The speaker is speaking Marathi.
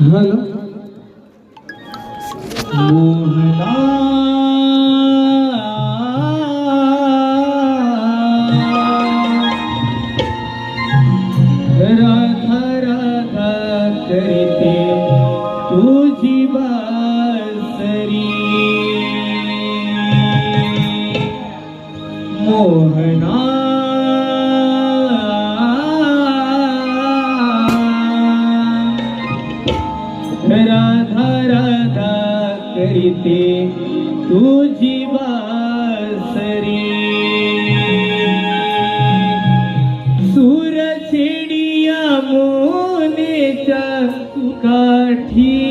हॅलो मोहना राधा राधा करते तुझी बासरी मोहना राधा राधा करते तुझी बासरी सूर छेडिया मोनेच्या काठी